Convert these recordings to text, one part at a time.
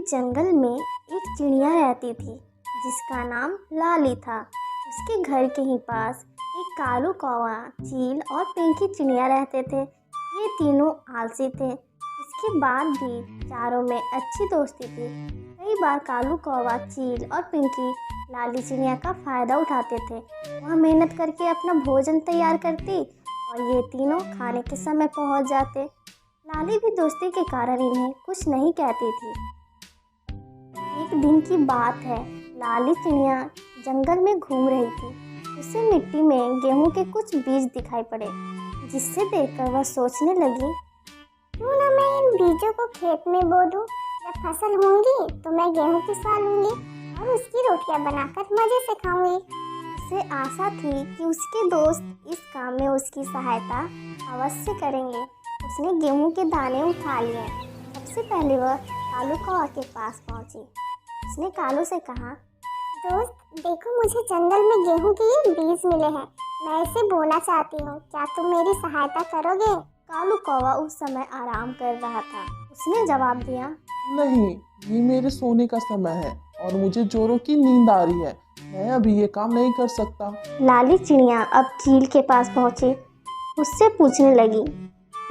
एक जंगल में एक चिड़िया रहती थी जिसका नाम लाली था। उसके घर के ही पास एक कालू कौवा, चील और पिंकी चिड़िया रहते थे। ये तीनों आलसी थे। इसके बाद भी चारों में अच्छी दोस्ती थी। कई बार कालू कौवा, चील और पिंकी लाली चिड़िया का फ़ायदा उठाते थे। वह मेहनत करके अपना भोजन तैयार करती और ये तीनों खाने के समय पहुंच जाते। लाली भी दोस्ती के कारण इन्हें कुछ नहीं कहती थी। एक दिन की बात है, लाली चिड़िया जंगल में घूम रही थी। उसे मिट्टी में गेहूं के कुछ बीज दिखाई पड़े, जिससे देखकर वह सोचने लगी, क्यों ना मैं इन बीजों को खेत में बो दूं। जब फसल होंगी तो मैं गेहूं पिसवा लूंगी और उसकी रोटियां बनाकर मजे से खाऊंगी। उसे आशा थी कि उसके दोस्त इस काम में उसकी सहायता अवश्य करेंगे। उसने गेहूं के दाने उठा लिए। सबसे पहले वह कालू कौवा के पास पहुंची। उसने कालू से कहा, दोस्त देखो, मुझे जंगल में गेहूं के ये बीज मिले हैं। मैं इसे बोना चाहती हूँ, क्या तुम मेरी सहायता करोगे? कालू कौवा उस समय आराम कर रहा था। उसने जवाब दिया, नहीं, ये मेरे सोने का समय है और मुझे जोरों की नींद आ रही है। मैं अभी ये काम नहीं कर सकता। लाली चिड़िया अब चील के पास पहुंची। उससे पूछने लगी,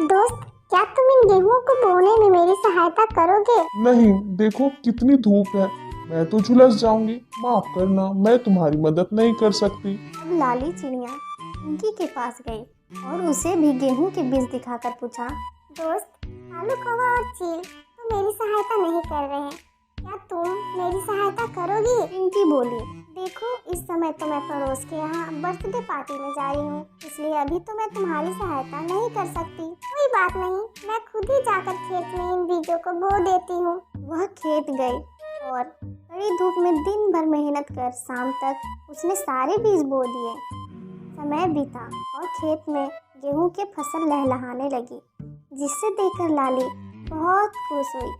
दोस्त क्या तुम इन गेहूं को बोने में मेरी सहायता करोगे? नहीं, देखो कितनी धूप है, मैं तो झुलस जाऊंगी। माफ करना, मैं तुम्हारी मदद नहीं कर सकती। अब लाली चिड़िया पिंकी के पास गई और उसे भी गेहूं के बीज दिखाकर पूछा, दोस्त कालू कौवा और चील तो मेरी सहायता नहीं कर रहे हैं, क्या तुम मेरी सहायता करोगी? पिंकी बोली, देखो इस समय तो मैं पड़ोस के यहाँ बर्थडे पार्टी में जा रही हूँ, इसलिए अभी तो मैं तुम्हारी सहायता नहीं कर सकती। कोई बात नहीं, मैं खुद ही जाकर खेत में इन बीजों को बो देती हूँ। वह खेत गई और कड़ी धूप में दिन भर मेहनत कर शाम तक उसने सारे बीज बो दिए। समय बीता और खेत में गेहूं की फसल लहलहाने लगी, जिससे देखकर लाली बहुत खुश हुई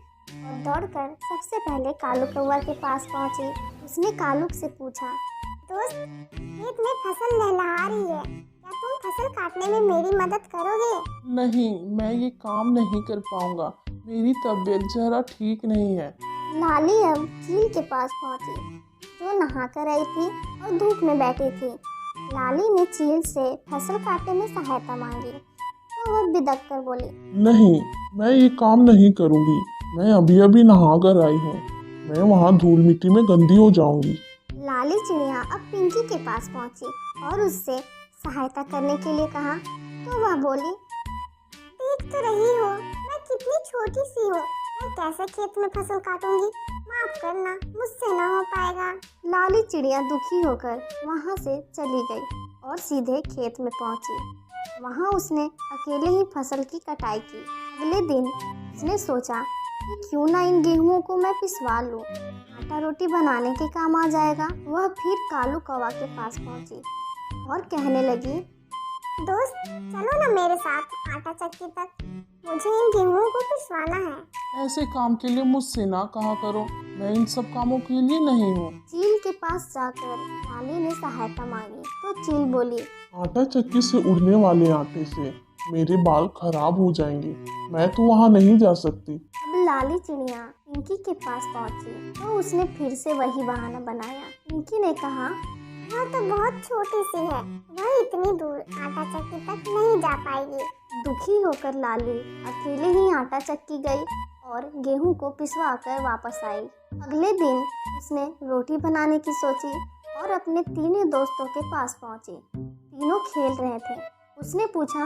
और दौड़कर सबसे पहले कालू कौवा के पास पहुंची। उसने कालू से पूछा, दोस्त खेत में फसल लहलहा रही है, क्या तुम फसल काटने में मेरी मदद करोगे? नहीं, मैं ये काम नहीं कर पाऊंगा। मेरी तबीयत जरा ठीक नहीं है। लाली अब चील के पास पहुंची, जो नहाकर आई थी और धूप में बैठी थी। लाली ने चील से फसल काटने में सहायता मांगी, तो वह बिदक कर बोली, नहीं, मैं ये काम नहीं करूंगी। मैं अभी अभी नहा कर आई हूँ। मैं वहाँ धूल मिट्टी में गंदी हो जाऊंगी। लाली चिड़िया अब पिंकी के पास पहुंची और उससे सहायता करने के लिए कहा, तो वह बोली, देख तो रही हो मैं कितनी छोटी सी हूँ, मैं कैसे खेत में फसल काटूंगी? माफ करना, मुझसे ना हो पाएगा। लाली चिड़िया दुखी होकर वहां से चली गई और सीधे खेत में पहुंची। वहां उसने अकेले ही फसल की कटाई की। अगले दिन उसने सोचा कि क्यों ना इन गेहूं को मैं पिसवा लूं, आटा रोटी बनाने के काम आ जाएगा। वह फिर कालू कौवा के पास पहुंची और कहने लगी, दोस्त चलो ना मेरे साथ आटा चक्की तक, मुझे इन गेहूं को पिसवाना है। ऐसे काम के लिए मुझसे ना कहा करो, मैं इन सब कामों के लिए नहीं हूँ। चील के पास जाकर लाली ने सहायता मांगी, तो चील बोली, आटा चक्की से उड़ने वाले आटे से मेरे बाल खराब हो जाएंगे। मैं तो वहाँ नहीं जा सकती। अब लाली चिड़िया पिंकी के पास पहुंची, तो उसने फिर से वही बहाना बनाया। पिंकी ने कहा, वह तो बहुत छोटी सी है, वह इतनी दूर आटा चक्की तक नहीं जा पाएगी। दुखी होकर लाली अकेले ही आटा चक्की गई और गेहूं को पिसवा कर वापस आई। अगले दिन उसने रोटी बनाने की सोची और अपने तीनों दोस्तों के पास पहुंची। तीनों खेल रहे थे। उसने पूछा,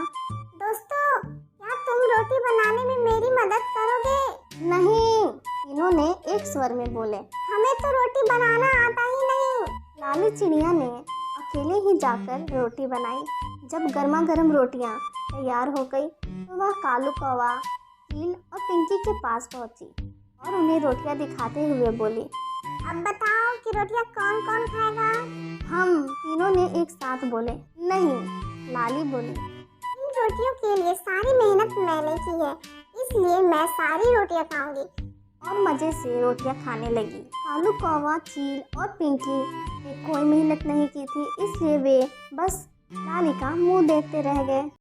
दोस्तों क्या तुम रोटी बनाने में मेरी मदद करोगे? नहीं, तीनों ने एक स्वर में बोले, हमें तो रोटी बनाना आता ही नहीं। लाली चिड़िया ने अकेले ही जाकर रोटी बनाई। जब गर्मा गर्म रोटियां तैयार हो गई, तो वह कालू कौवा, चील और पिंकी के पास पहुंची और उन्हें रोटियां दिखाते हुए बोली, अब बताओ कि रोटियां कौन कौन खाएगा? हम। तीनों ने एक साथ बोले। नहीं, लाली बोली, इन रोटियों के लिए सारी मेहनत मैंने की है, इसलिए मैं सारी रोटियां खाऊंगी। और मजे से रोटियां खाने लगी। कालू कौवा, चील और पिंकी ने कोई मेहनत नहीं की थी, इसलिए वे बस लाली का मुंह देखते रह गए।